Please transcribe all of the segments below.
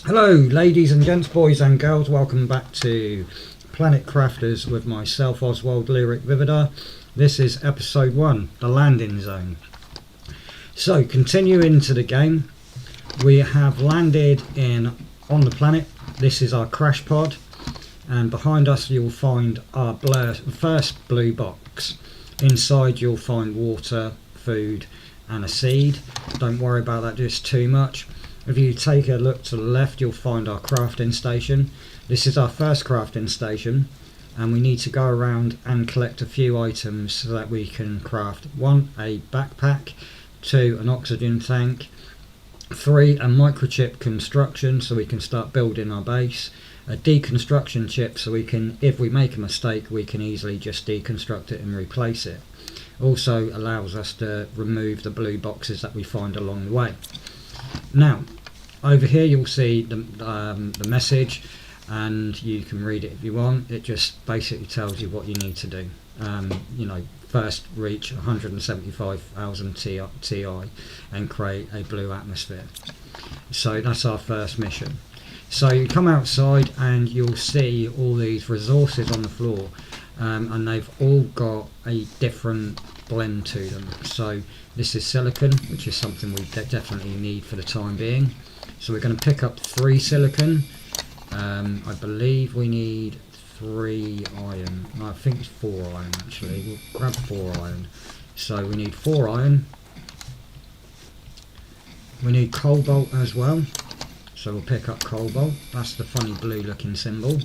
Hello ladies and gents, boys and girls, welcome back to Planet Crafters with myself, Oswald Lyric Vividar. This is episode 1, the landing zone. So continuing to the game, we have landed on the planet. This is our crash pod, and behind us you'll find our first blue box. Inside you'll find water, food and a seed. Don't worry about that just too much. If you take a look to the left, you'll find our crafting station. This is our first crafting station, and we need to go around and collect a few items so that we can craft 1, a backpack, 2, an oxygen tank, 3, a microchip construction so we can start building our base, a deconstruction chip so we can, if we make a mistake, we can easily just deconstruct it and replace it. Also allows us to remove the blue boxes that we find along the way. Now, over here you'll see the message, and you can read it if you want. It just basically tells you what you need to do. First reach 175,000 TI and create a blue atmosphere. So that's our first mission. So you come outside and you'll see all these resources on the floor, and they've all got a different blend to them. So this is silicon, which is something we definitely need for the time being. So we're going to pick up 3 silicon. I believe we need 3 iron. No, I think it's 4 iron actually. We'll grab 4 iron. So we need 4 iron. We need cobalt as well. So we'll pick up cobalt. That's the funny blue looking symbol.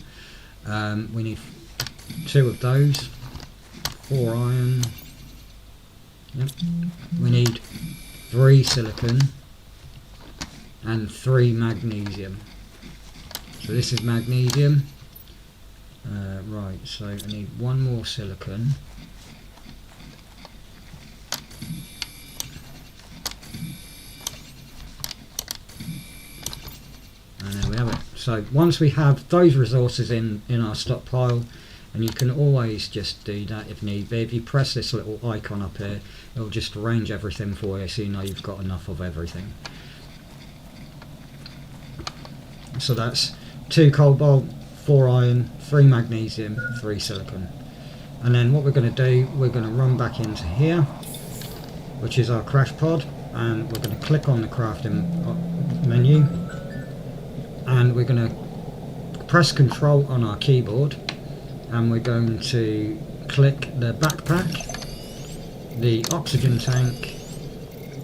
We need 2 of those. 4 iron. Yep. We need 3 silicon and 3 magnesium. So this is magnesium. Right, so I need 1 more silicon. And there we have it. So once we have those resources in our stockpile, and you can always just do that if need be. If you press this little icon up here, it'll just arrange everything for you so you know you've got enough of everything. So that's 2 cobalt, 4 iron, 3 magnesium, 3 silicon. And then what we're going to do, we're going to run back into here, which is our crash pod, and we're going to click on the crafting menu, and we're going to press Control on our keyboard, and we're going to click the backpack, the oxygen tank,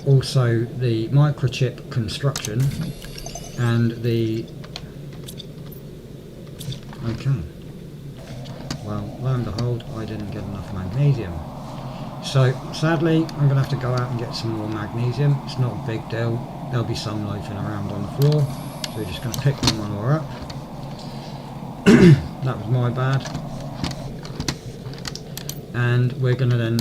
also the microchip construction, and the... Okay, well, lo and behold, I didn't get enough magnesium. So sadly I'm going to have to go out and get some more magnesium. It's not a big deal, there'll be some loafing around on the floor, so we're just going to pick them when we're up. That was my bad. And we're going to then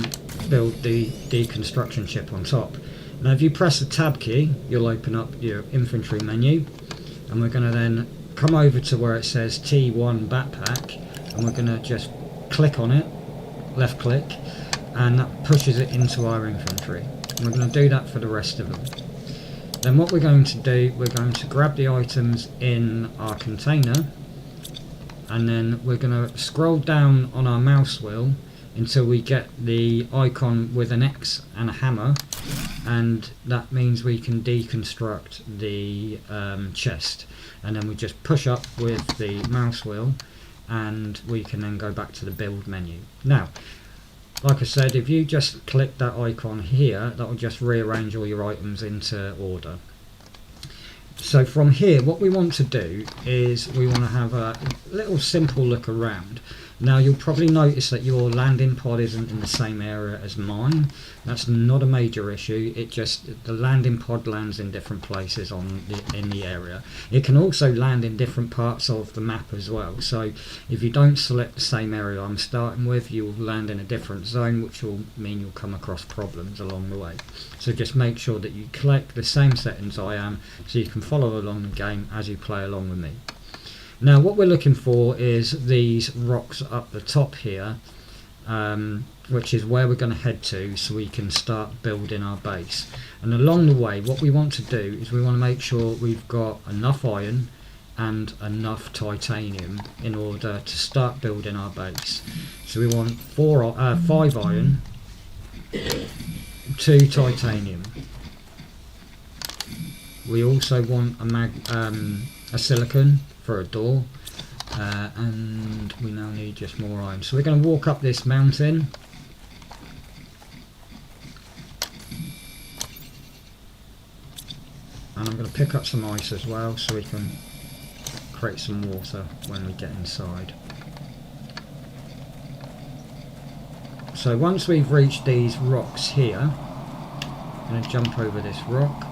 build the deconstruction chip on top. Now if you press the tab key, you'll open up your inventory menu, and we're going to then come over to where it says T1 backpack, and we're going to just click on it, left click, and that pushes it into our inventory. And we're going to do that for the rest of them. Then what we're going to do, we're going to grab the items in our container, and then we're going to scroll down on our mouse wheel until we get the icon with an X and a hammer, and that means we can deconstruct the chest. And then we just push up with the mouse wheel, and we can then go back to the build menu. Now, like I said, if you just click that icon here, that will just rearrange all your items into order. So from here, what we want to do is we want to have a little simple look around. Now you'll probably notice that your landing pod isn't in the same area as mine. That's not a major issue, it just, the landing pod lands in different places in the area. It can also land in different parts of the map as well, so if you don't select the same area I'm starting with, you'll land in a different zone, which will mean you'll come across problems along the way. So just make sure that you collect the same settings I am, so you can follow along the game as you play along with me. Now what we're looking for is these rocks up the top here, which is where we're going to head to so we can start building our base. And along the way what we want to do is we want to make sure we've got enough iron and enough titanium in order to start building our base. So we want 5 iron, 2 titanium. We also want a silicon for a door, and we now need just more iron. So we're going to walk up this mountain. And I'm going to pick up some ice as well so we can create some water when we get inside. So once we've reached these rocks here, I'm going to jump over this rock.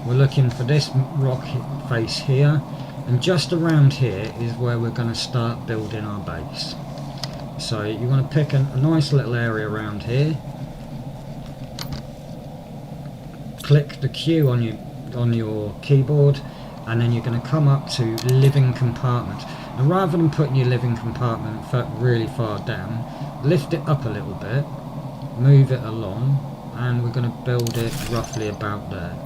We're looking for this rock face here, and just around here is where we're going to start building our base. So you want to pick a nice little area around here. Click the Q on your keyboard, and then you're going to come up to living compartment. And rather than putting your living compartment really far down, lift it up a little bit, move it along, and we're going to build it roughly about there.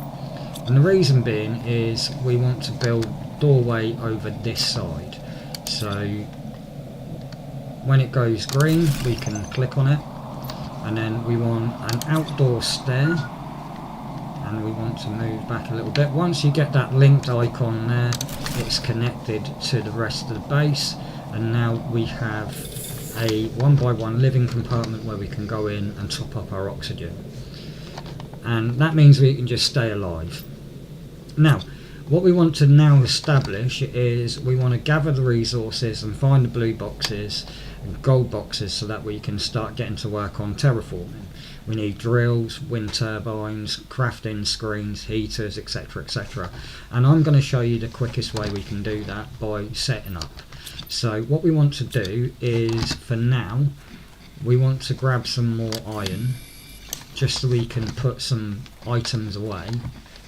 And the reason being is we want to build doorway over this side. So when it goes green, we can click on it, and then we want an outdoor stair, and we want to move back a little bit. Once you get that linked icon there, it's connected to the rest of the base, and now we have a 1x1 living compartment where we can go in and top up our oxygen, and that means we can just stay alive. Now what we want to now establish is we want to gather the resources and find the blue boxes and gold boxes so that we can start getting to work on terraforming. We need drills, wind turbines, crafting screens, heaters, etc, etc. And I'm going to show you the quickest way we can do that by setting up. So what we want to do is, for now, we want to grab some more iron just so we can put some items away,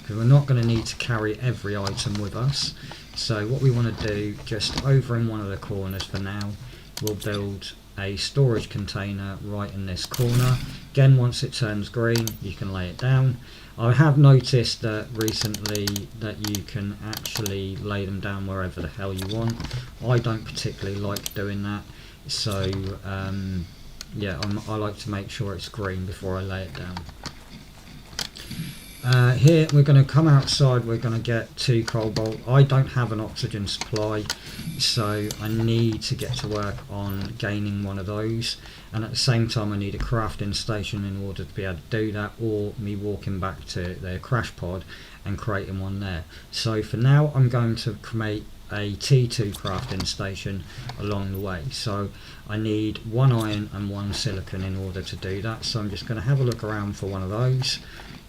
because we're not going to need to carry every item with us. So what we want to do, just over in one of the corners for now, we'll build a storage container right in this corner. Again, once it turns green, you can lay it down. I have noticed that recently that you can actually lay them down wherever the hell you want. I don't particularly like doing that, so yeah, I like to make sure it's green before I lay it down. Here we're going to come outside, we're going to get 2 cobalt. I don't have an oxygen supply, so I need to get to work on gaining one of those, and at the same time I need a crafting station in order to be able to do that, or me walking back to the crash pod and creating one there. So for now I'm going to create a T2 crafting station along the way. So I need 1 iron and 1 silicon in order to do that, so I'm just going to have a look around for one of those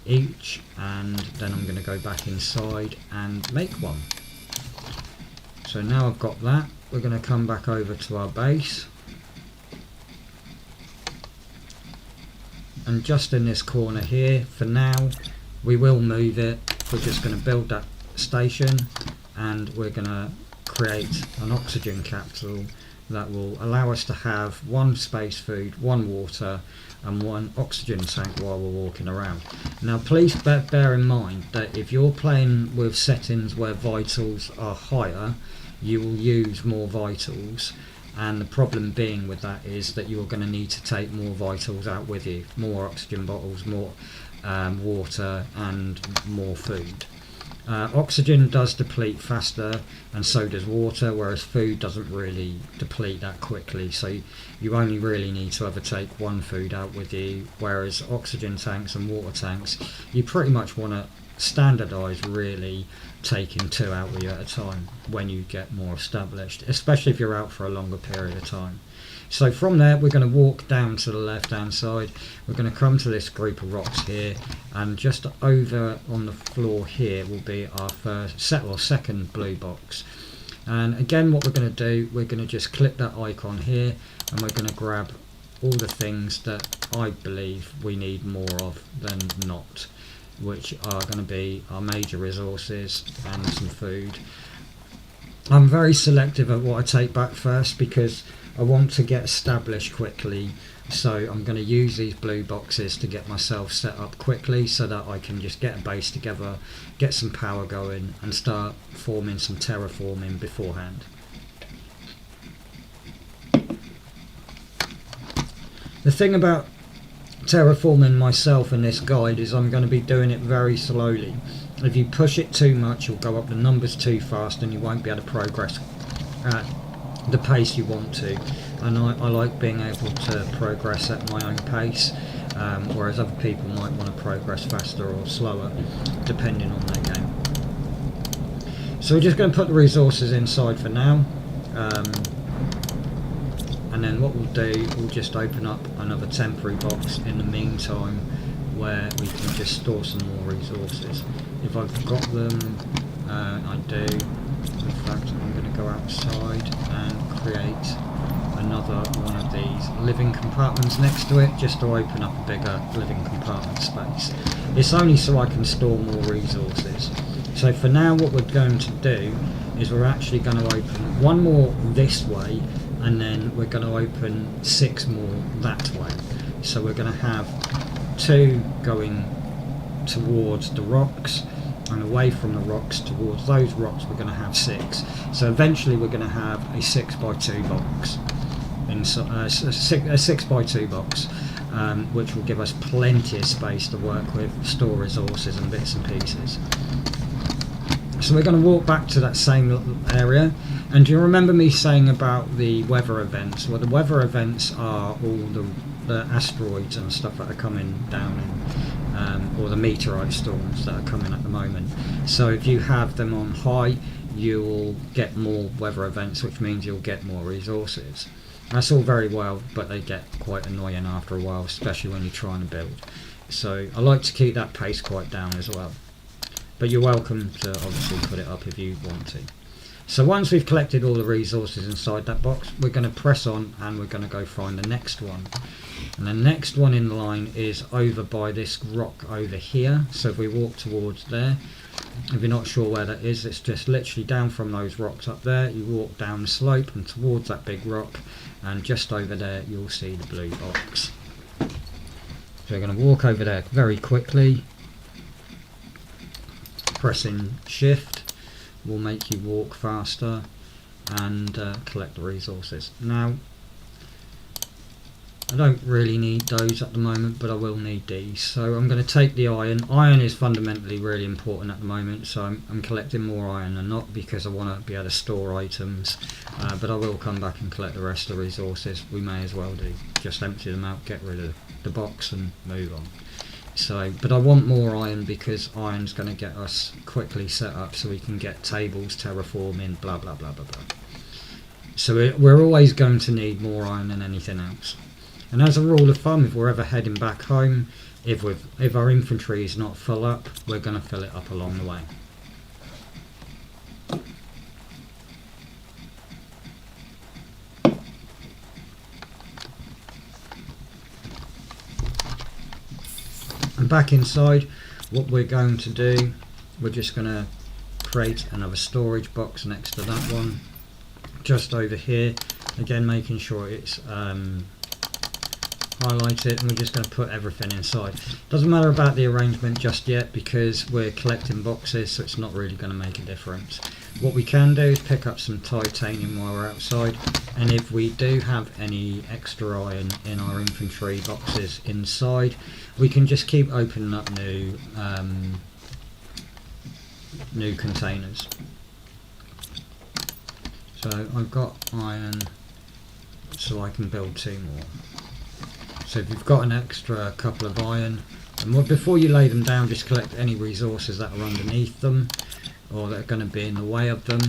each, and then I'm going to go back inside and make one. So now I've got that, we're going to come back over to our base, and just in this corner here, for now we will move it. We're just going to build that station, and we're going to create an oxygen capsule that will allow us to have 1 space food, 1 water and 1 oxygen tank while we're walking around. Now please bear in mind that if you're playing with settings where vitals are higher, you will use more vitals, and the problem being with that is that you're going to need to take more vitals out with you, more oxygen bottles, more water and more food. Oxygen does deplete faster, and so does water, whereas food doesn't really deplete that quickly, so you only really need to ever take 1 food out with you, whereas oxygen tanks and water tanks, you pretty much want to standardise really taking 2 out with you at a time when you get more established, especially if you're out for a longer period of time. So from there we're going to walk down to the left hand side, we're going to come to this group of rocks here, and just over on the floor here will be our second blue box. And again, what we're going to do, we're going to just click that icon here, and we're going to grab all the things that I believe we need more of than not, which are going to be our major resources and some food. I'm very selective of what I take back first, because I want to get established quickly So I'm going to use these blue boxes to get myself set up quickly so that I can just get a base together, get some power going and start forming some terraforming beforehand. The thing about terraforming myself in this guide is I'm going to be doing it very slowly. If you push it too much, you'll go up the numbers too fast and you won't be able to progress at the pace you want to. And I like being able to progress at my own pace, whereas other people might want to progress faster or slower depending on their game. So we're just going to put the resources inside for now, and then what we'll do, we'll just open up another temporary box in the meantime where we can just store some more resources. If I've got them, I do. In fact, I'm going to go outside and create another one of these living compartments next to it, just to open up a bigger living compartment space. It's only so I can store more resources. So for now what we're going to do is we're actually going to open one more this way, and then we're going to open 6 more that way. So we're going to have 2 going towards the rocks, and away from the rocks towards those rocks we're going to have 6. So eventually we're going to have a 6x2 box, a 6x2 box, which will give us plenty of space to work with, store resources and bits and pieces. So we're going to walk back to that same area. And do you remember me saying about the weather events? Well, the weather events are all the asteroids and stuff that are coming down, or the meteorite storms that are coming at the moment. So if you have them on high, you'll get more weather events, which means you'll get more resources. That's all very well, but they get quite annoying after a while, especially when you're trying to build. So I like to keep that pace quite down as well. But you're welcome to obviously put it up if you want to. So once we've collected all the resources inside that box, we're going to press on and we're going to go find the next one. And the next one in line is over by this rock over here. So if we walk towards there, if you're not sure where that is, it's just literally down from those rocks up there. You walk down the slope and towards that big rock, and just over there you'll see the blue box. So we're going to walk over there very quickly. Pressing shift will make you walk faster and collect the resources. Now I don't really need those at the moment, but I will need these. So I'm going to take the iron. Iron is fundamentally really important at the moment, so I'm collecting more iron than not because I want to be able to store items, but I will come back and collect the rest of the resources. We may as well do. Just empty them out, get rid of the box and move on. So, but I want more iron because iron's going to get us quickly set up so we can get tables, terraforming, blah blah blah blah blah. So we're always going to need more iron than anything else. And as a rule of thumb, if we're ever heading back home, if our infantry is not full up, we're going to fill it up along the way. And back inside, what we're going to do, we're just going to create another storage box next to that one, just over here, again making sure it's highlighted, and we're just going to put everything inside. Doesn't matter about the arrangement just yet because we're collecting boxes, so it's not really going to make a difference. What we can do is pick up some titanium while we're outside, and if we do have any extra iron in our infantry boxes inside, we can just keep opening up new containers. So I've got iron, so I can build 2 more. So if you've got an extra couple of iron, and before you lay them down, just collect any resources that are underneath them or that are going to be in the way of them,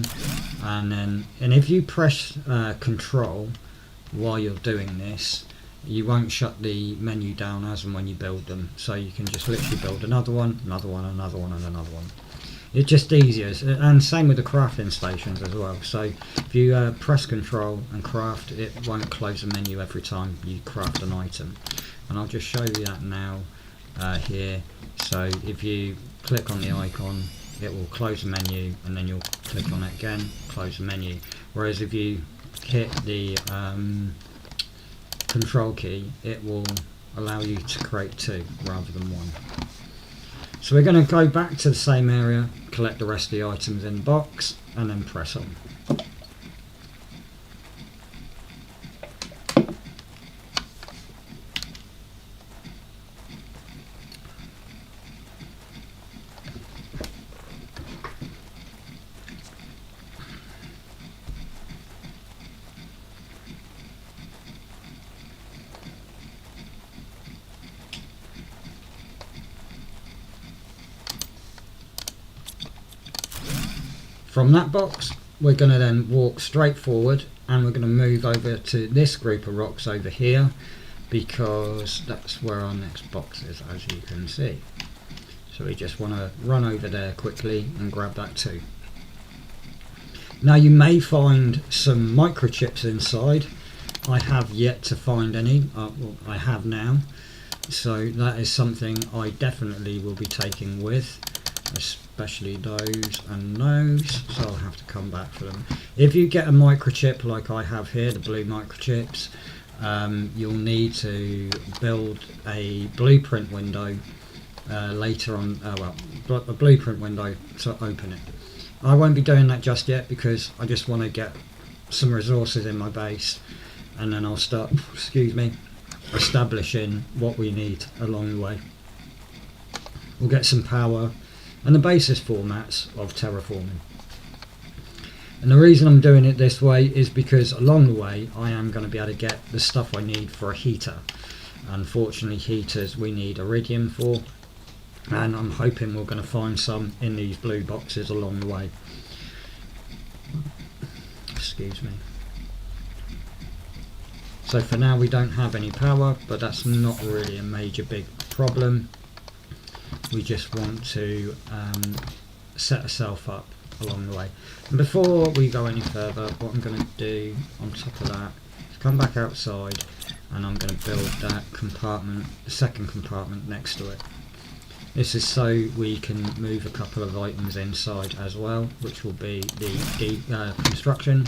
and if you press control while you're doing this, you won't shut the menu down as and when you build them, so you can just literally build another one, another one, another one and another one. It's just easier, and same with the crafting stations as well. So if you press control and craft, it won't close the menu every time you craft an item. And I'll just show you that now here. So if you click on the icon, it will close the menu, and then you'll click on it again, close the menu. Whereas if you hit the control key, it will allow you to create 2 rather than 1. So we're going to go back to the same area, collect the rest of the items in the box, and then press on. From that box, we're going to then walk straight forward, and we're going to move over to this group of rocks over here, because that's where our next box is, as you can see. So we just want to run over there quickly and grab that too. Now you may find some microchips inside. I have yet to find any. Well, I have now. So that is something I definitely will be taking with, especially those and those, so I'll have to come back for them. If you get a microchip like I have here, the blue microchips, you'll need to build a blueprint window later on, a blueprint window to open it. I won't be doing that just yet because I just want to get some resources in my base, and then I'll start, establishing what we need along the way. We'll get some power and the basis formats of terraforming. And the reason I'm doing it this way is because along the way I am going to be able to get the stuff I need for a heater. Unfortunately, heaters we need iridium for, and I'm hoping we're going to find some in these blue boxes along the way. Excuse me. So for now we don't have any power, but that's not really a major big problem. We just want to set ourselves up along the way. And before we go any further, what I'm going to do on top of that is come back outside, and I'm going to build that compartment, the second compartment next to it. This is so we can move a couple of items inside as well, which will be the construction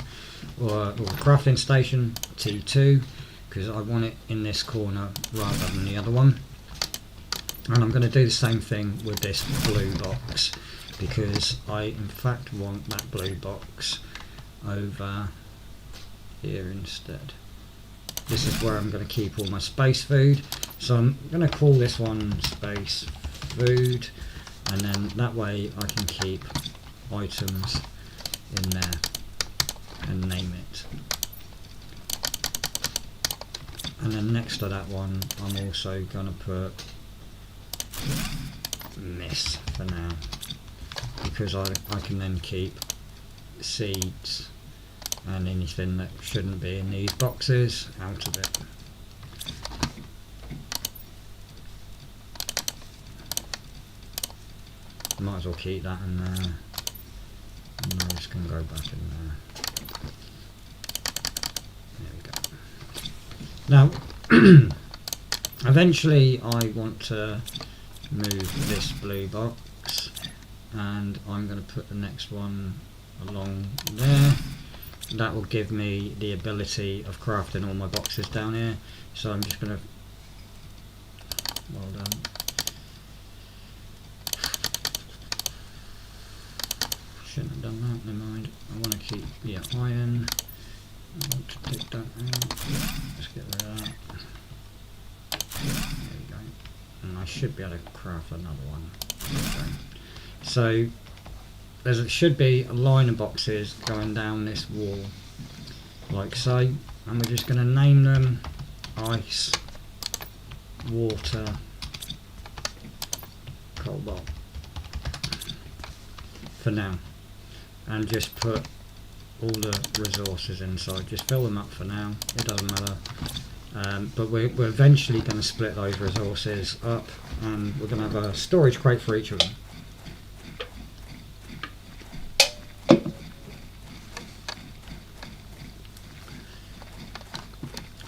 or crafting station T2, because I want it in this corner rather than the other one. And I'm going to do the same thing with this blue box, because I in fact want that blue box over here instead. This is where I'm going to keep all my space food, so I'm going to call this one space food, and then that way I can keep items in there and name it. And then next to that one I'm also going to put this for now, because I can then keep seeds and anything that shouldn't be in these boxes out of it. Might as well keep that in there, and those can go back in there. There we go. Now eventually I want to move this blue box, and I'm going to put the next one along there. That will give me the ability of crafting all my boxes down here, so I'm just going to, well done, shouldn't have done that, never mind. I want to keep iron, I want to take that out, let's get rid of that. There we go. And I should be able to craft another one. Okay. So there should be a line of boxes going down this wall like so, and we're just going to name them ice, water, cobalt for now, and just put all the resources inside. Just fill them up for now, it doesn't matter. But we're eventually going to split those resources up, and we're going to have a storage crate for each of them.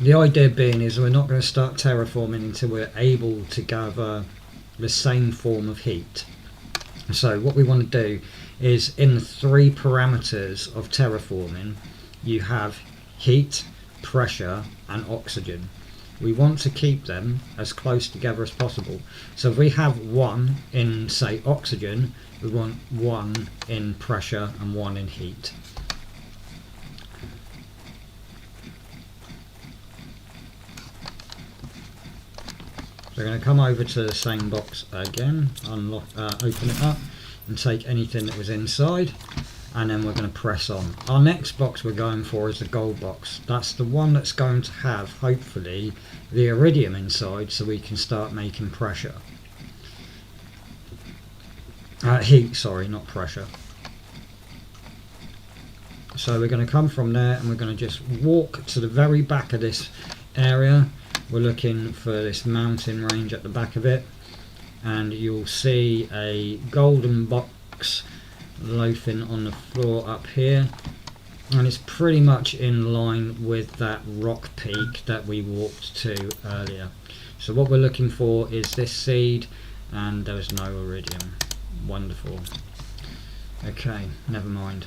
The idea being is we're not going to start terraforming until we're able to gather the same form of heat. So what we want to do is, in the 3 parameters of terraforming, you have heat, pressure and oxygen. we want to keep them as close together as possible. So if we have one in, say, oxygen, we want one in pressure and one in heat. So we're going to come over to the same box again, unlock, open it up and take anything that was inside, and then we're going to press on. Our next box we're going for is the gold box. That's the one that's going to have, hopefully, the iridium inside, so we can start making pressure. Heat, sorry, not pressure. So we're going to come from there and we're going to just walk to the very back of this area. We're looking for this mountain range at the back of it, and you'll see a golden box loafing on the floor up here, and it's pretty much in line with that rock peak that we walked to earlier. So what we're looking for is this seed, and there's no iridium. Wonderful. Okay, never mind.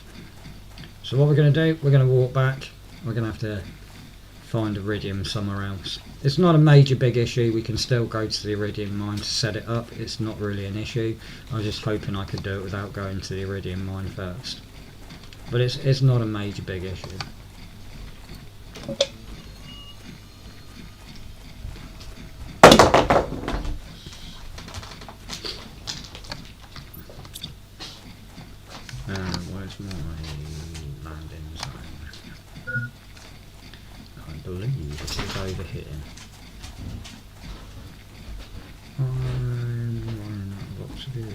So what we're going to do, we're going to walk back. We're going to have to find iridium somewhere else. It's not a major big issue. We can still go to the iridium mine to set it up. It's not really an issue. I was just hoping I could do it without going to the iridium mine first. But it's not a major big issue. Where's my landing zone? I believe it is over here. I'm running out of oxygen.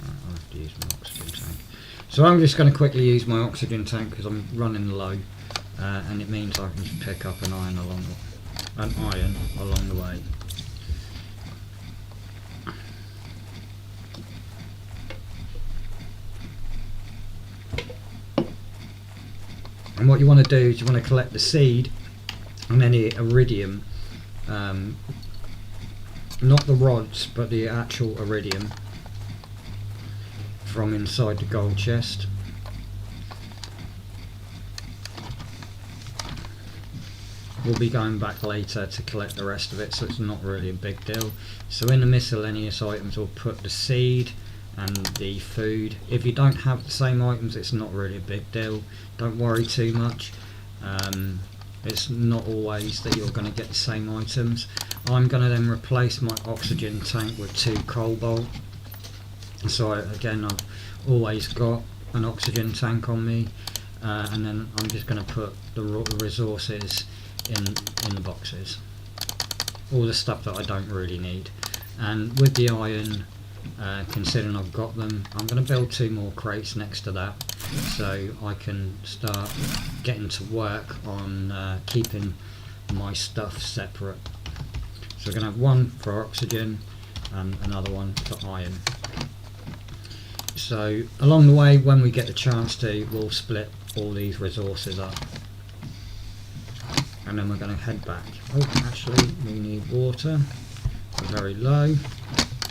I'll have to use my oxygen tank. So I'm just going to quickly use my oxygen tank because I'm running low, and it means I can just pick up an iron along the way. And what you want to do is you want to collect the seed and any iridium, not the rods but the actual iridium from inside the gold chest. We'll be going back later to collect the rest of it, so it's not really a big deal. So in the miscellaneous items we'll put the seed and the food. If you don't have the same items, it's not really a big deal. Don't worry too much. It's not always that you're going to get the same items. I'm going to then replace my oxygen tank with 2 cobalt. So again, I've always got an oxygen tank on me, and then I'm just going to put the resources in the boxes. All the stuff that I don't really need. And with the iron, considering I've got them, I'm going to build 2 more crates next to that, so I can start getting to work on keeping my stuff separate. So we're going to have one for oxygen and another one for iron. So along the way, when we get the chance to, we'll split all these resources up, and then we're going to head back. Oh, actually we need water. We're very low,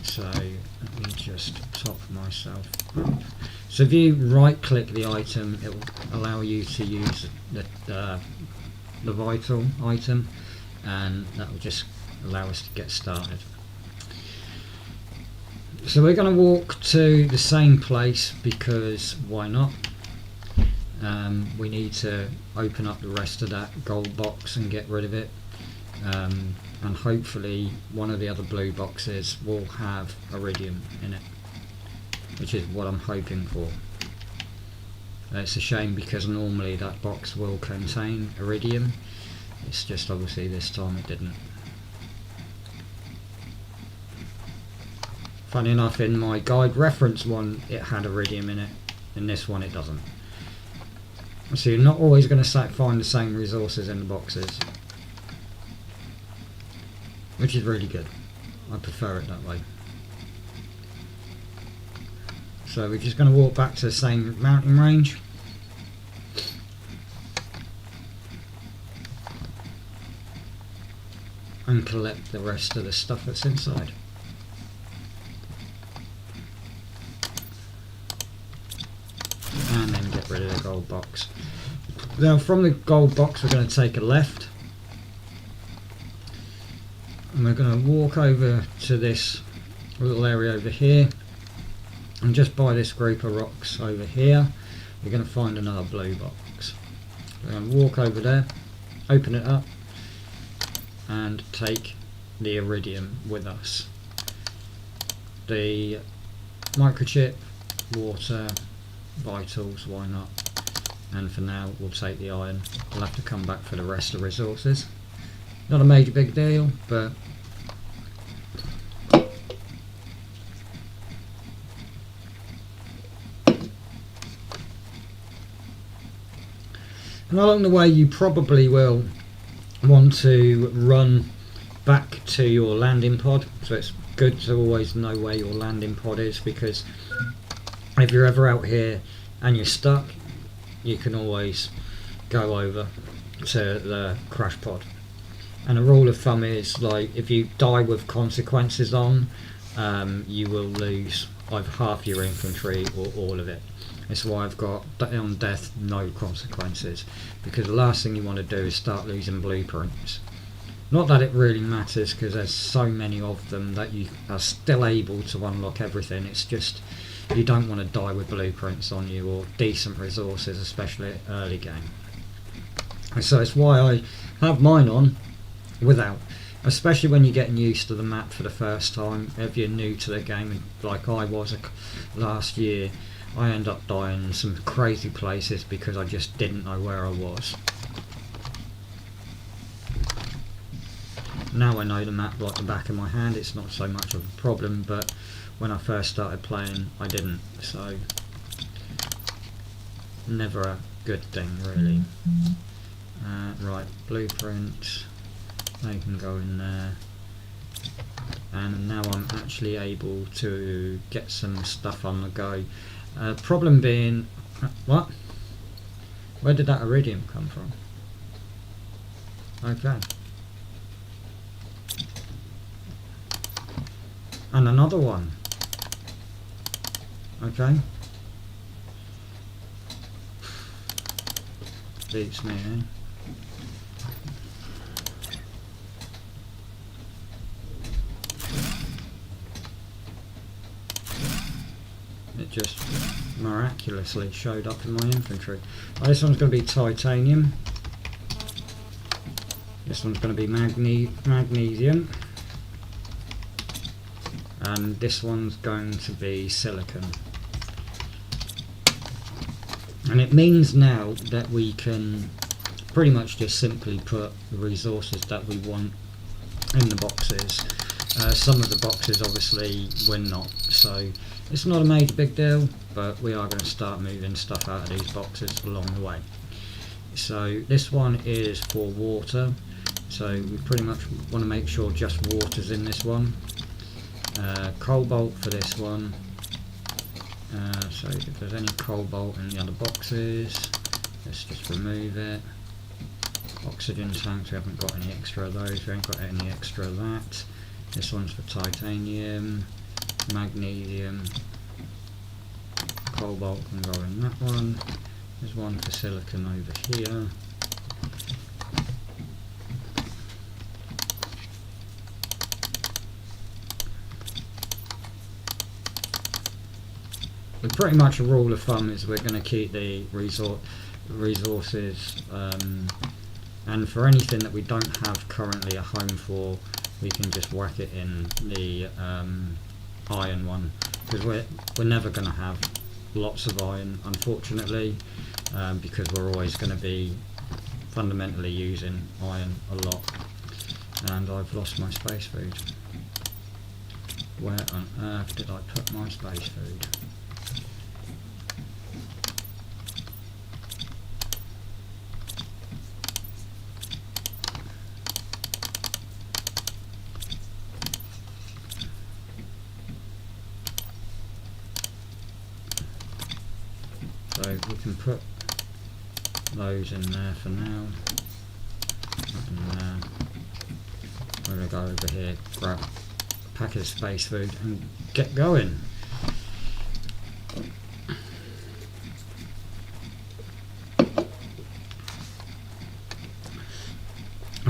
so let me just top myself up. So if you right click the item, it will allow you to use the vital item, and that will just allow us to get started. So we're going to walk to the same place because why not? We need to open up the rest of that gold box and get rid of it, and hopefully one of the other blue boxes will have iridium in it, which is what I'm hoping for. It's a shame because normally that box will contain iridium. It's just obviously this time it didn't. Funny enough, in my guide reference one it had iridium in it, in this one it doesn't. So you're not always going to find the same resources in the boxes, which is really good. I prefer it that way. So we're just going to walk back to the same mountain range. And collect the rest of the stuff that's inside. And then get rid of the gold box. Now from the gold box we're going to take a left, and we're going to walk over to this little area over here, and just by this group of rocks over here we're going to find another blue box. We're going to walk over there, open it up, and take the iridium with us. The microchip, water, vitals, why not? And for now we'll take the iron. We'll have to come back for the rest of the resources. Not a major big deal, but and along the way you probably will want to run back to your landing pod, so it's good to always know where your landing pod is, because if you're ever out here and you're stuck, you can always go over to the crash pod. And a rule of thumb is, like, if you die with consequences on, you will lose either half your infantry or all of it. That's why I've got on death no consequences, because the last thing you want to do is start losing blueprints. Not that it really matters, because there's so many of them that you are still able to unlock everything. It's just you don't want to die with blueprints on you or decent resources, especially early game. And so it's why I have mine on without, especially when you're getting used to the map for the first time. If you're new to the game, like I was last year, I end up dying in some crazy places because I just didn't know where I was. Now I know the map like the back of my hand, it's not so much of a problem, but when I first started playing I didn't, so never a good thing really. Right, blueprint, they can go in there, and now I'm actually able to get some stuff on the go. Problem being, what? Where did that iridium come from? Okay. And another one. Okay. Beats me, eh? It just miraculously showed up in my infantry. Oh, this one's going to be titanium. This one's going to be magnesium. And this one's going to be silicon. And it means now that we can pretty much just simply put the resources that we want in the boxes. Some of the boxes obviously we're not, so it's not a major big deal, but we are going to start moving stuff out of these boxes along the way. So this one is for water, so we pretty much want to make sure just water's in this one. Cobalt for this one, so if there's any cobalt in the other boxes, let's just remove it. Oxygen tanks, we haven't got any extra of those, we haven't got any extra of that. This one's for titanium, magnesium, cobalt can go in that one. There's one for silicon over here. But pretty much a rule of thumb is we're going to keep the resources, and for anything that we don't have currently a home for, we can just whack it in the iron one, because we're never going to have lots of iron, unfortunately, because we're always going to be fundamentally using iron a lot. And I've lost my space food. Where on earth did I put my space food? So we can put those in there for now. Up in there. We're going to go over here, grab a packet of space food and get going.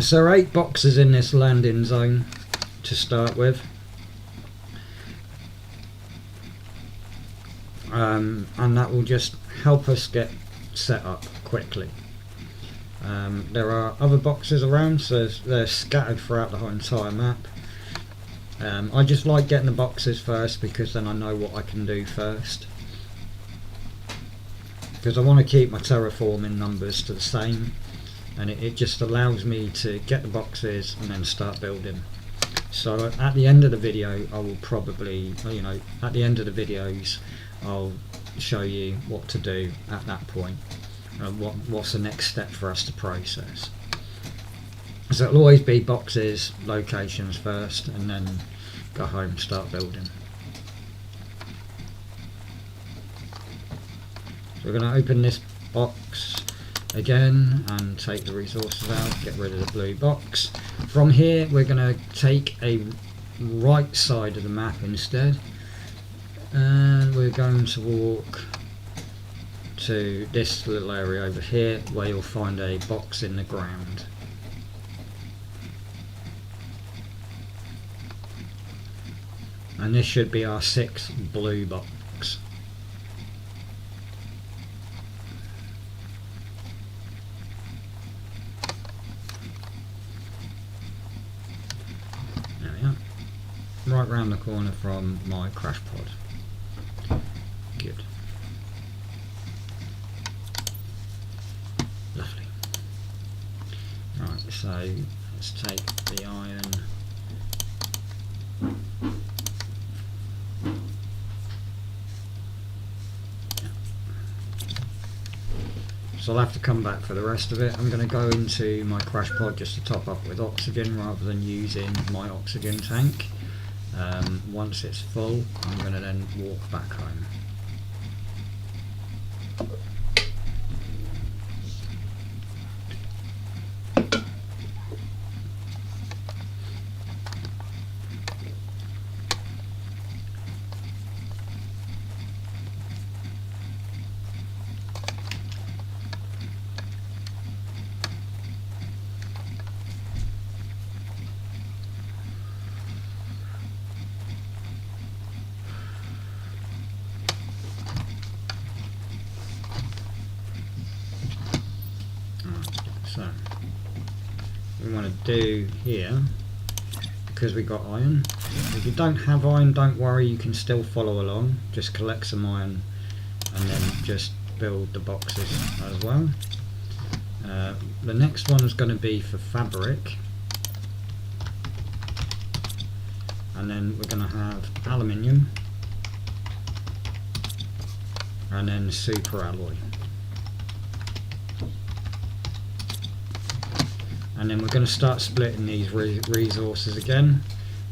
So there are 8 boxes in this landing zone to start with. And that will just help us get set up quickly. There are other boxes around, so they're scattered throughout the whole entire map. I just like getting the boxes first because then I know what I can do first. Because I want to keep my terraforming numbers to the same, and it just allows me to get the boxes and then start building. So at the end of the video I will probably, at the end of the videos I'll show you what to do at that point, and what's the next step for us to process. So it'll always be boxes, locations first, and then go home and start building. So we're going to open this box again and take the resources out, get rid of the blue box. From here we're going to take a right side of the map instead, and we're going to walk to this little area over here where you'll find a box in the ground. And this should be our 6th blue box. There we are. Right round the corner from my crash pod. Good. Lovely. Right, so let's take the iron. So I'll have to come back for the rest of it. I'm going to go into my crash pod just to top up with oxygen rather than using my oxygen tank. Once it's full, I'm going to then walk back home. So we want to do here, because we got iron. If you don't have iron, don't worry, you can still follow along. Just collect some iron and then just build the boxes as well. The next one is going to be for fabric, and then we're going to have aluminium, and then super alloy. And then we're going to start splitting these resources again.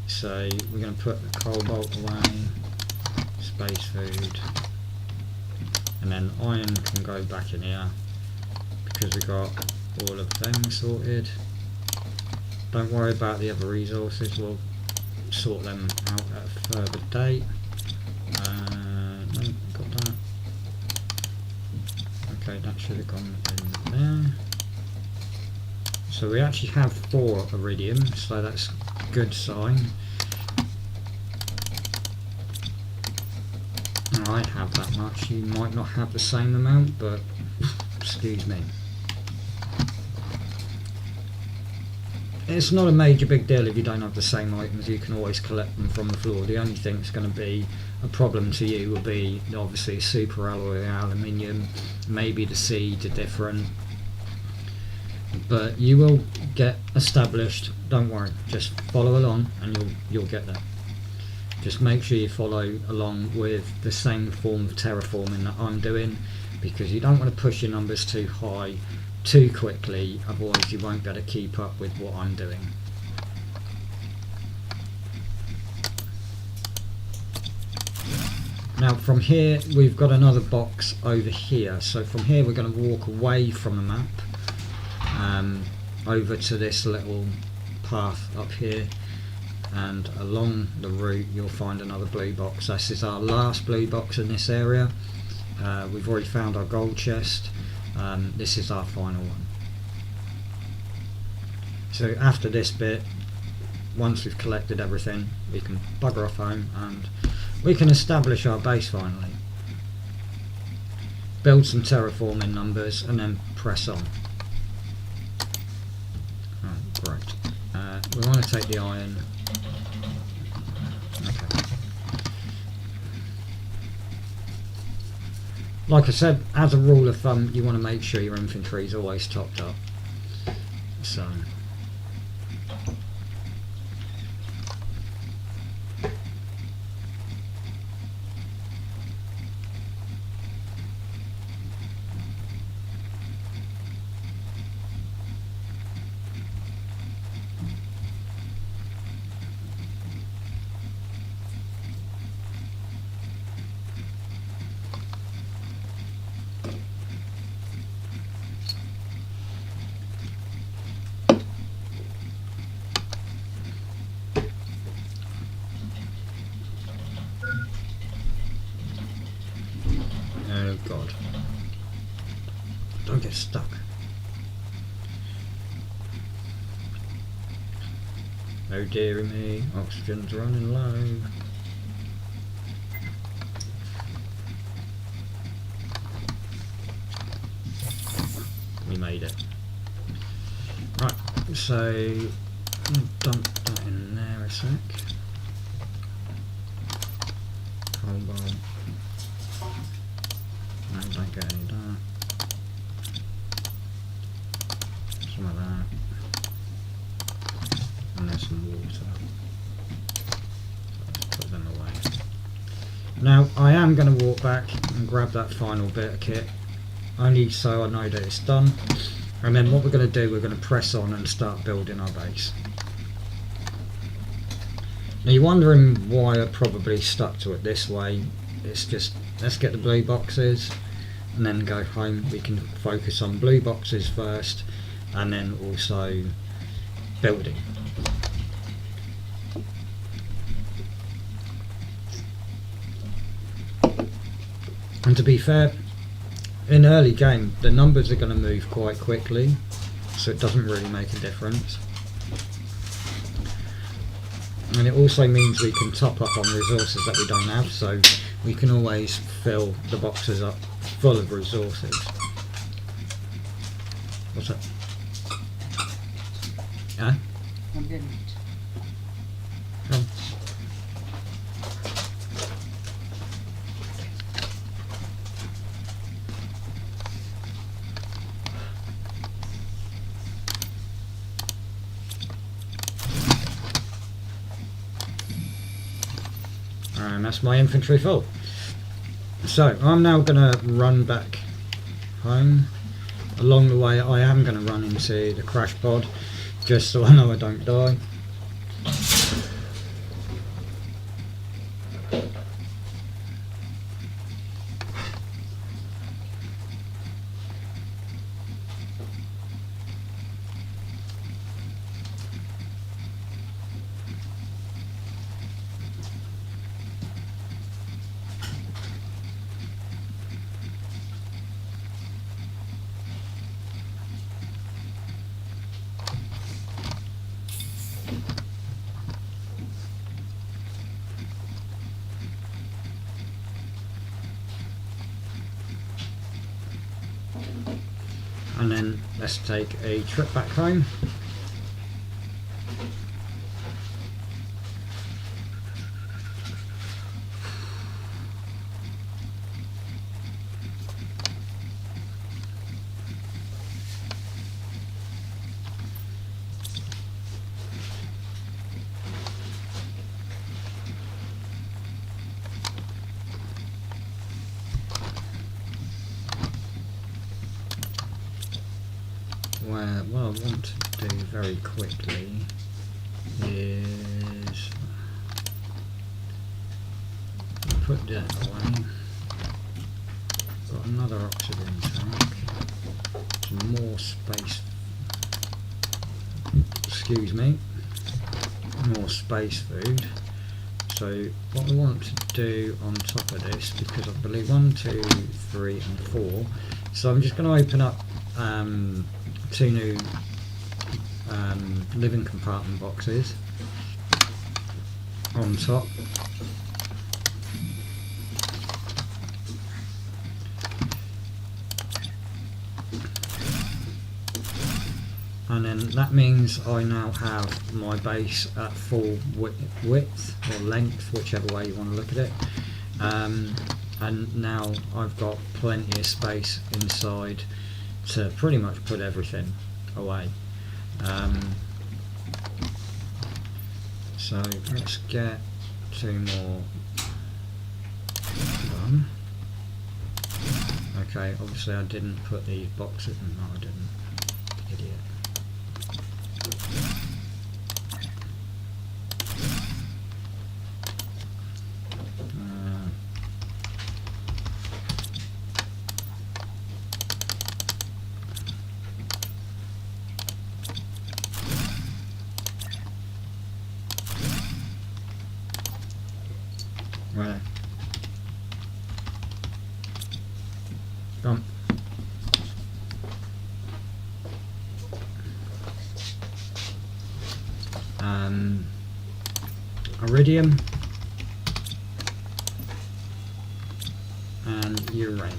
So we're going to put the cobalt away, space food, and then iron can go back in here because we got all of them sorted. Don't worry about the other resources, we'll sort them out at a further date. No, got that. Okay, that should have gone in there. So we actually have 4 iridium, so that's a good sign. I have that much, you might not have the same amount, but excuse me. It's not a major big deal if you don't have the same items, you can always collect them from the floor. The only thing that's going to be a problem to you will be obviously super alloy aluminium, maybe the seeds are different. But you will get established, don't worry, just follow along and you'll get there. Just make sure you follow along with the same form of terraforming that I'm doing, because you don't want to push your numbers too high too quickly, otherwise you won't be able to keep up with what I'm doing. Now from here we've got another box over here, so from here we're going to walk away from the map over to this little path up here, and along the route you'll find another blue box. This is our last blue box in this area. We've already found our gold chest. This is our final one. So after this bit, once we've collected everything, we can bugger off home and we can establish our base finally. Build some terraforming numbers and then press on. Oh, great. We want to take the iron. Okay. Like I said, as a rule of thumb, you want to make sure your infantry is always topped up. So. Oh god. Don't get stuck. Oh dearie me, oxygen's running low. We made it. Right, so dump that in there a sec. Coal bomb. No, don't get any of that. Some of that. And there's some water. So let's put them away. Now I am going to walk back and grab that final bit of kit, only so I know that it's done. And then what we're going to do, we're going to press on and start building our base. Now you're wondering why I probably stuck to it this way. It's just, let's get the blue boxes and then go home. We can focus on blue boxes first and then also building. And to be fair, in early game the numbers are going to move quite quickly, so it doesn't really make a difference. And it also means we can top up on resources that we don't have, so we can always fill the boxes up full of resources. What's that? Yeah? I'm getting it. Come. And that's my infantry full. So I'm now going to run back home. Along the way I am going to run into the crash pod just so I know I don't die. And then let's take a trip back home. Where what I want to do very quickly is put that away. Got another oxygen tank, some more space, excuse me, more space food. So what I want to do on top of this, because I believe 1, 2, 3 and 4, so I'm just going to open up 2 new living compartment boxes on top. And then that means I now have my base at full width or length, whichever way you want to look at it. And now I've got plenty of space inside to pretty much put everything away. So let's get 2 more done. Okay, obviously I didn't put these boxes. No, I didn't. Idiot. Right. Come. Iridium and uranium.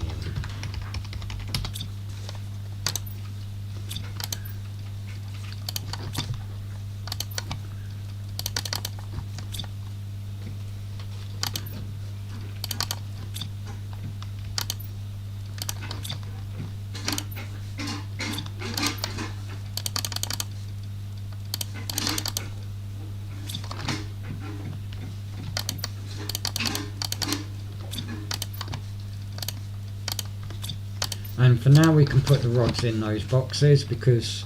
And for now we can put the rods in those boxes, because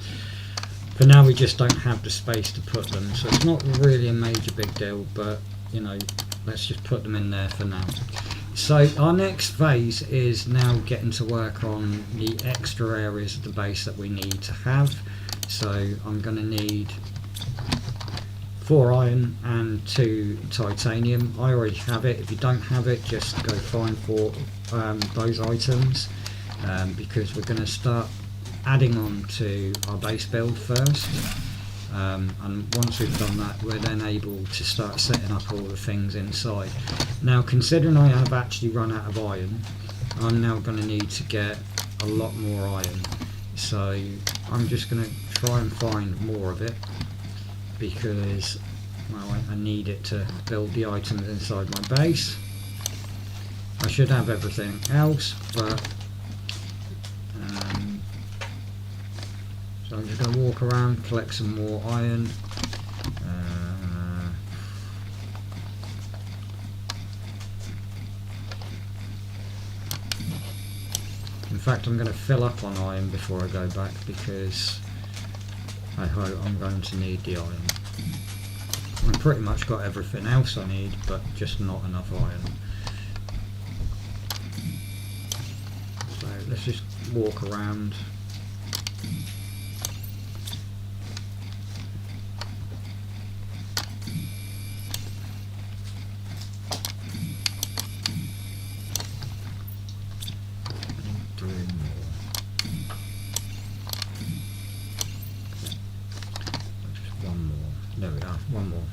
for now we just don't have the space to put them, so it's not really a major big deal, but you know, let's just put them in there for now. So our next phase is now getting to work on the extra areas of the base that we need to have. So I'm going to need 4 iron and 2 titanium. I already have it. If you don't have it, just go find for those items. Because we're going to start adding on to our base build first, and once we've done that, we're then able to start setting up all the things inside. Now, considering I have actually run out of iron, I'm now going to need to get a lot more iron, so I'm just going to try and find more of it, because well, I need it to build the items inside my base. I should have everything else, but so I'm just going to walk around, collect some more iron. In fact, I'm going to fill up on iron before I go back, because I hope I'm going to need the iron. I've pretty much got everything else I need, but just not enough iron. So let's just walk around. There we are, one more.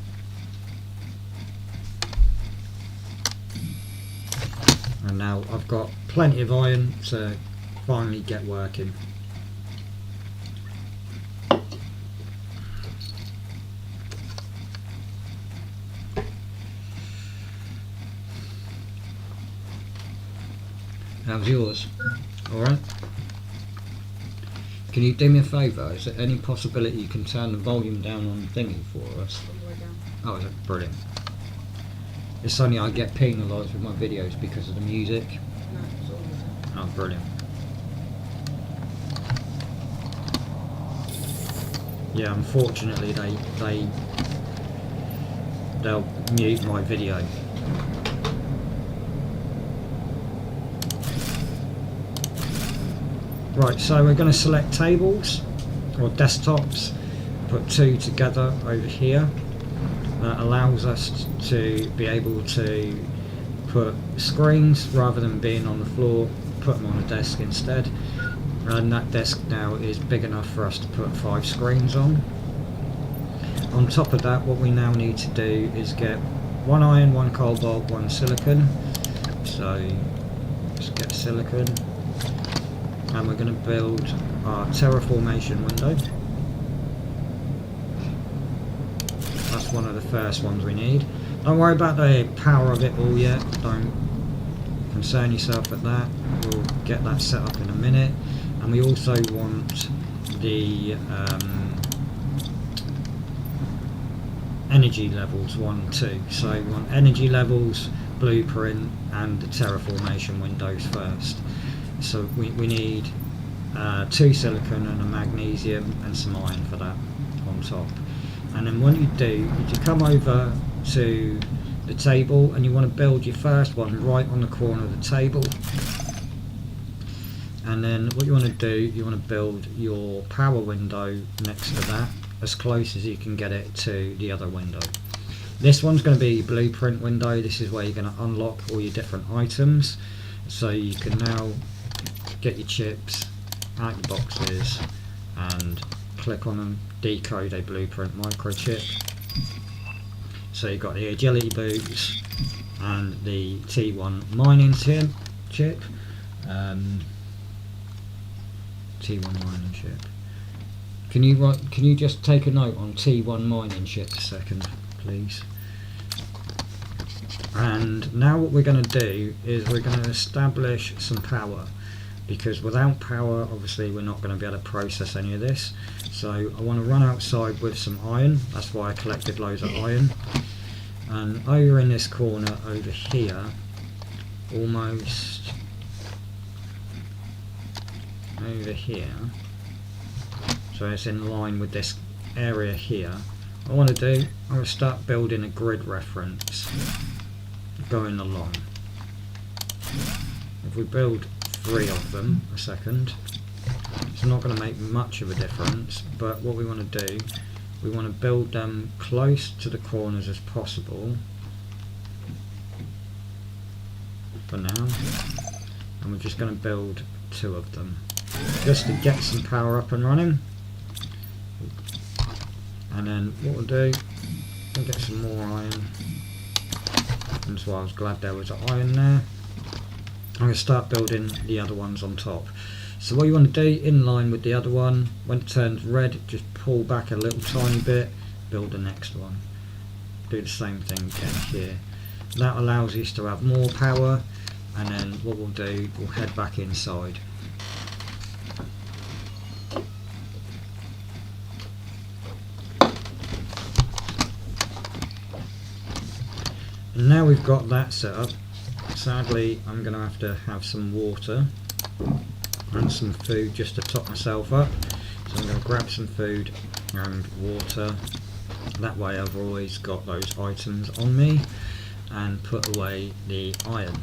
And now I've got plenty of iron to finally get working. How's yours? Alright? Can you do me a favour? Is there any possibility you can turn the volume down on thingy for us? Oh, is it? Brilliant. It's only I get penalised with my videos because of the music. No, it's all the same. Oh, brilliant. Yeah, unfortunately they'll mute my video. Right, so we're going to select tables or desktops, put 2 together over here. That allows us to be able to put screens rather than being on the floor, put them on a desk instead. And that desk now is big enough for us to put 5 screens on. on top of that, what we now need to do is get 1 iron, 1 cobalt, 1 silicon. So let's get silicon, and we're going to build our terraformation window. That's one of the first ones we need. Don't worry about the power of it all yet, don't concern yourself at that. We'll get that set up in a minute. And we also want the energy levels 1, 2. So we want energy levels, blueprint, and the terraformation windows first. So we need 2 silicon and a magnesium and some iron for that on top. And then what you do is you come over to the table and you want to build your first one right on the corner of the table. And then what you want to do, you want to build your power window next to that, as close as you can get it to the other window. This one's going to be your blueprint window. This is where you're going to unlock all your different items. So you can now get your chips out your boxes and click on them, decode a blueprint microchip. So you've got the agility boots and the T1 mining chip. T1 mining chip. Can you just take a note on T1 mining chip a second, please? And now what we're going to do is we're going to establish some power, because without power obviously we're not going to be able to process any of this. So I want to run outside with some iron. That's why I collected loads of iron. And over in this corner over here, almost over here, so it's in line with this area here, what I want to do, I'm going to start building a grid reference going along. If we build 3 of them a second, it's not going to make much of a difference, but what we want to do, we want to build them close to the corners as possible for now, and we're just going to build 2 of them just to get some power up and running. And then what we'll do, we'll get some more iron. That's why I was glad there was iron there. I'm going to start building the other ones on top. So what you want to do, in line with the other one, when it turns red, just pull back a little tiny bit, build the next one. Do the same thing again here. That allows us to have more power, and then what we'll do, we'll head back inside. And now we've got that set up, sadly I'm going to have some water and some food just to top myself up. So I'm going to grab some food and water, that way I've always got those items on me, and put away the iron.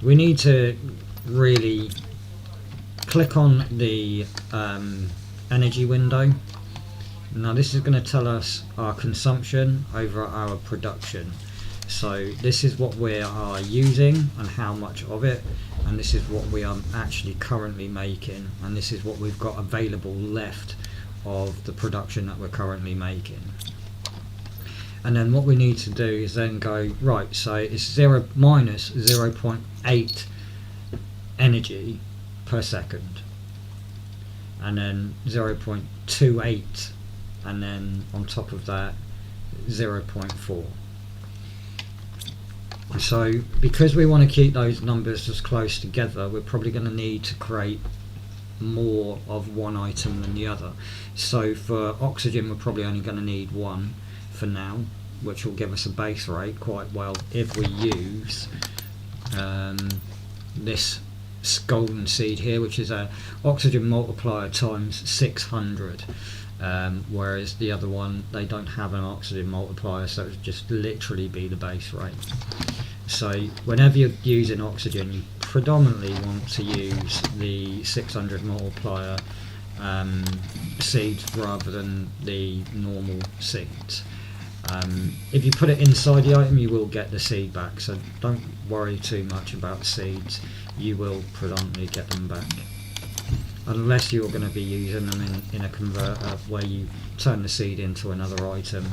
We need to really click on the energy window. Now this is going to tell us our consumption over our production. So this is what we are using and how much of it, and this is what we are actually currently making, and this is what we've got available left of the production that we're currently making. And then what we need to do is then go, right, so it's minus 0.8 energy per second, and then 0.28, and then on top of that 0.4. So because we want to keep those numbers as close together, we're probably going to need to create more of one item than the other. So for oxygen we're probably only going to need 1 for now, which will give us a base rate quite well if we use this golden seed here, which is a oxygen multiplier times 600. Whereas the other one, they don't have an oxygen multiplier, so it would just literally be the base rate. So whenever you're using oxygen, you predominantly want to use the 600 multiplier seeds rather than the normal seeds. If you put it inside the item, you will get the seed back, so don't worry too much about seeds, you will predominantly get them back. unless you're going to be using them in a converter where you turn the seed into another item,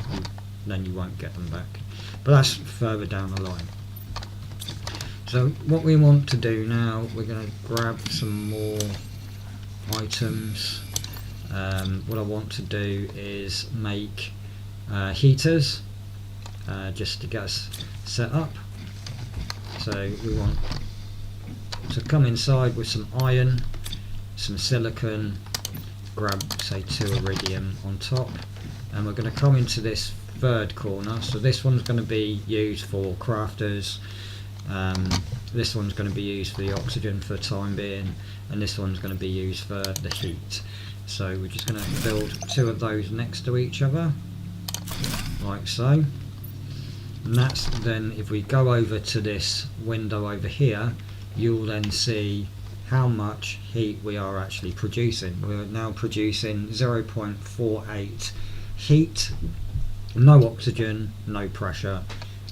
then you won't get them back. But that's further down the line. So what we want to do now, we're going to grab some more items. What I want to do is make heaters, just to get us set up. So we want to come inside with some iron, some silicon, grab say 2 iridium on top, and we're going to come into this third corner. So this one's going to be used for crafters, this one's going to be used for the oxygen for the time being, and this one's going to be used for the heat. So we're just going to build 2 of those next to each other, like so. And that's then, if we go over to this window over here, you'll then see how much heat we are actually producing. We're now producing 0.48 heat, no oxygen, no pressure,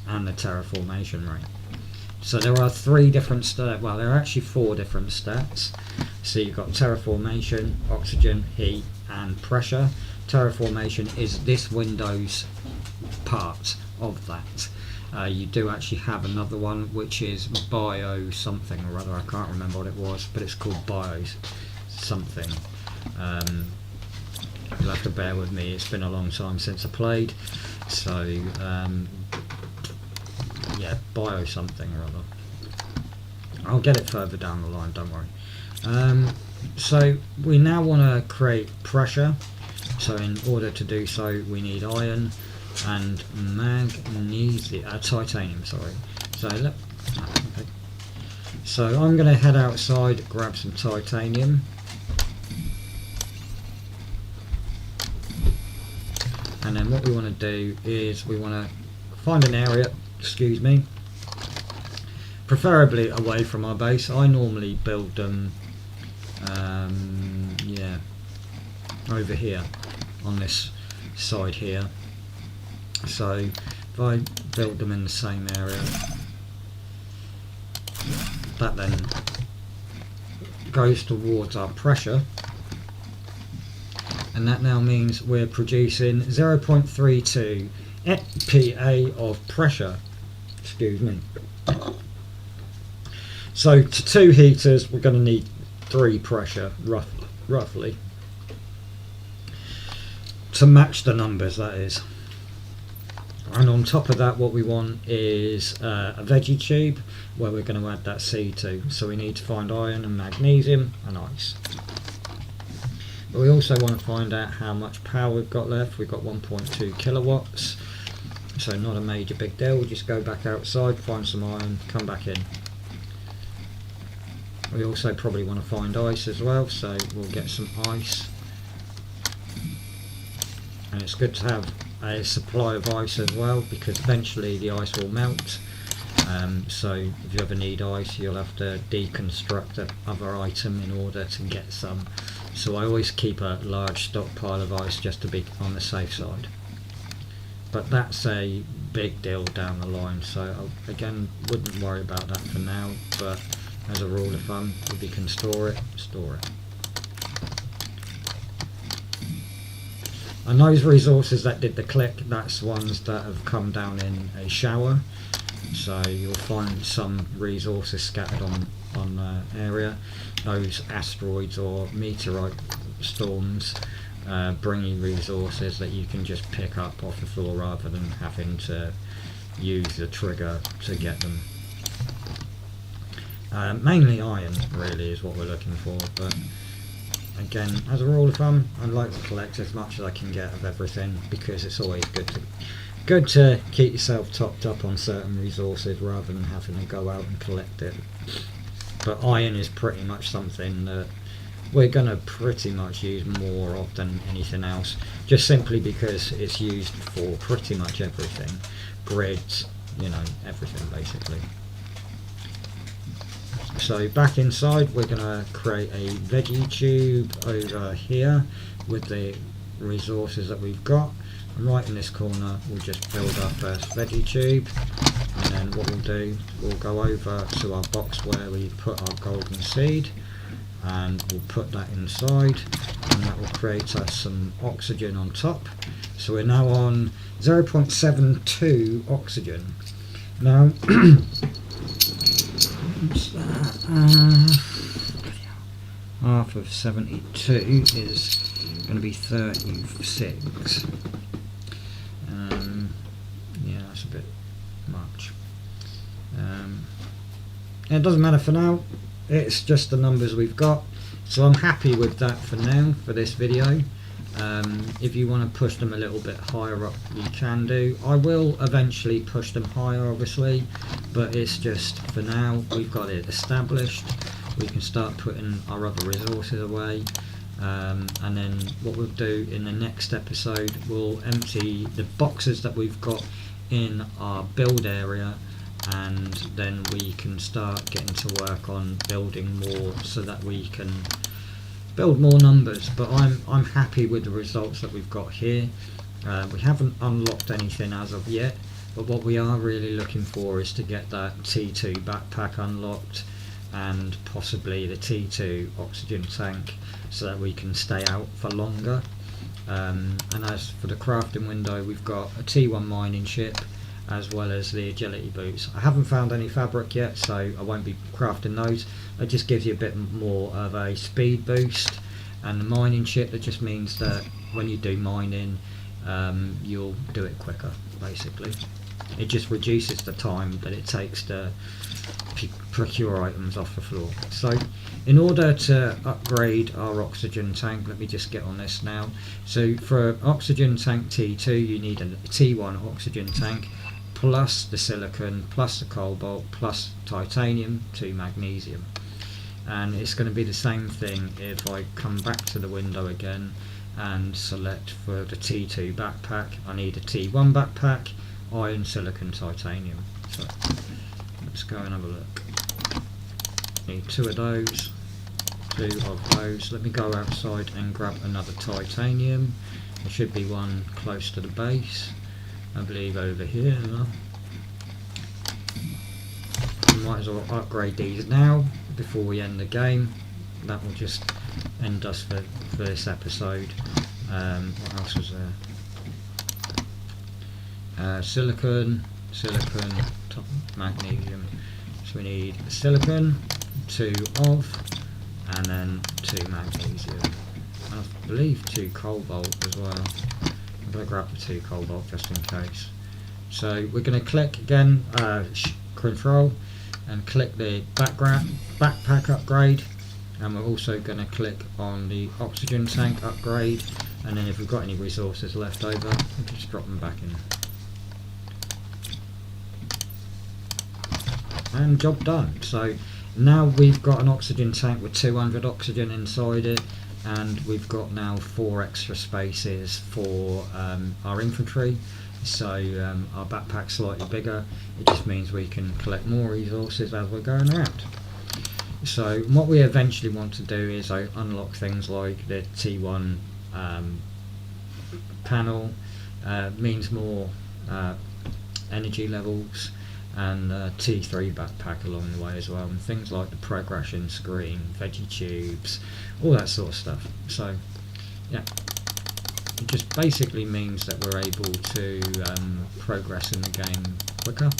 and the terraformation rate. So there are 3 different stats, well there are actually 4 different stats. So you've got terraformation, oxygen, heat and pressure. Terraformation is this window's part of that. You do actually have another one which is bio something or other, I can't remember what it was, but it's called bio something. You'll have to bear with me, it's been a long time since I played, so yeah, bio something or other. I'll get it further down the line, don't worry. So we now want to create pressure, so in order to do so we need iron and magnesium, titanium, sorry. So look, okay. So I'm going to head outside, grab some titanium, and then what we want to do is we want to find an area, excuse me, preferably away from our base. I normally build them yeah, over here on this side here. So if I build them in the same area, that then goes towards our pressure, and that now means we're producing 0.32 PA of pressure, excuse me. So to 2 heaters we're going to need 3 pressure roughly to match the numbers, that is. And on top of that what we want is a veggie tube where we're going to add that seed to. So we need to find iron and magnesium and ice. But we also want to find out how much power we've got left. We've got 1.2 kilowatts, so not a major big deal. We'll just go back outside, find some iron, come back in. We also probably want to find ice as well, so we'll get some ice. And it's good to have a supply of ice as well, because eventually the ice will melt. So if you ever need ice, you'll have to deconstruct the other item in order to get some. So I always keep a large stockpile of ice just to be on the safe side. But that's a big deal down the line, so again, wouldn't worry about that for now, but as a rule of thumb, if you can store it, store it. And those resources that did the click, that's ones that have come down in a shower. So you'll find some resources scattered on the area. Those asteroids or meteorite storms bring you resources that you can just pick up off the floor rather than having to use the trigger to get them. Mainly iron really is what we're looking for, but again, as a rule of thumb, I like to collect as much as I can get of everything, because it's always good to keep yourself topped up on certain resources rather than having to go out and collect it. But iron is pretty much something that we're going to pretty much use more of than anything else, just simply because it's used for pretty much everything. Grids, you know, everything basically. So back inside we're going to create a veggie tube over here with the resources that we've got, and right in this corner we'll just build our first veggie tube, and then what we'll do, we'll go over to our box where we put our golden seed, and we'll put that inside, and that will create us some oxygen on top. So we're now on 0.72 oxygen. Now what's that? Half of 72 is going to be 36. Yeah, that's a bit much. It doesn't matter for now, it's just the numbers we've got, so I'm happy with that for now for this video. If you want to push them a little bit higher up, you can do. I will eventually push them higher, obviously, but it's just for now we've got it established. We can start putting our other resources away, and then what we'll do in the next episode, we'll empty the boxes that we've got in our build area, and then we can start getting to work on building more so that we can build more numbers. But I'm happy with the results that we've got here. We haven't unlocked anything as of yet, but what we are really looking for is to get that T2 backpack unlocked, and possibly the T2 oxygen tank, so that we can stay out for longer. And as for the crafting window, we've got a T1 mining ship as well as the agility boots. I haven't found any fabric yet, so I won't be crafting those. It just gives you a bit more of a speed boost, and the mining ship, that just means that when you do mining, you'll do it quicker. Basically, it just reduces the time that it takes to procure items off the floor. So in order to upgrade our oxygen tank, let me just get on this now. So for oxygen tank T2, you need a T1 oxygen tank plus the silicon plus the cobalt plus titanium to magnesium, and it's going to be the same thing if I come back to the window again and select for the T2 backpack. I need a T1 backpack, iron, silicon, titanium. So let's go and have a look. Need two of those, two of those. Let me go outside and grab another titanium. There should be one close to the base, I believe over here. Might as well upgrade these now before we end the game. That will just end us for this episode. What else was there? Silicon, magnesium. So we need silicon, 2 of, and then 2 magnesium. And I believe 2 cobalt as well. I'm going to grab the 2 cobalt just in case. So we're going to click again, control, and click the backpack upgrade, and we're also going to click on the oxygen tank upgrade, and then if we've got any resources left over, we'll just drop them back in. And job done. So now we've got an oxygen tank with 200 oxygen inside it, and we've got now 4 extra spaces for our infantry. So our backpack's slightly bigger. It just means we can collect more resources as we're going around. So what we eventually want to do is unlock things like the T1 panel, means more energy levels, and T3 backpack along the way as well, and things like the progression screen, veggie tubes, all that sort of stuff. So yeah, it just basically means that we're able to progress in the game quicker.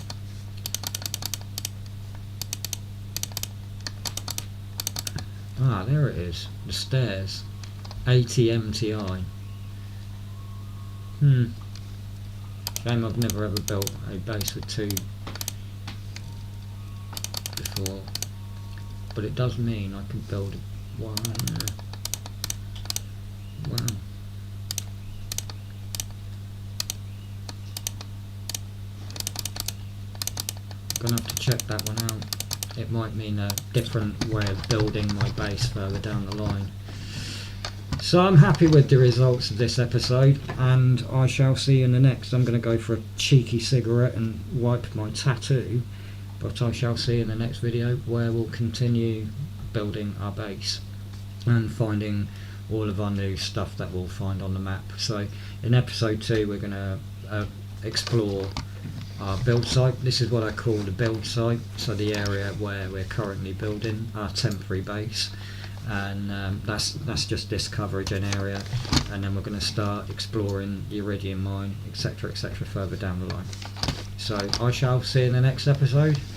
Ah, there it is, the stairs, ATMTI. Shame I've never ever built a base with 2 before, but it does mean I can build 1. Wow. Gonna have to check that one out. It might mean a different way of building my base further down the line. So I'm happy with the results of this episode, and I shall see you in the next. I'm going to go for a cheeky cigarette and wipe my tattoo, but I shall see you in the next video, where we'll continue building our base and finding all of our new stuff that we'll find on the map. So in episode 2 we're going to explore our build site. This is what I call the build site, so the area where we're currently building our temporary base, and that's just this coverage and area, and then we're going to start exploring the Iridium mine, etc., further down the line. So I shall see you in the next episode.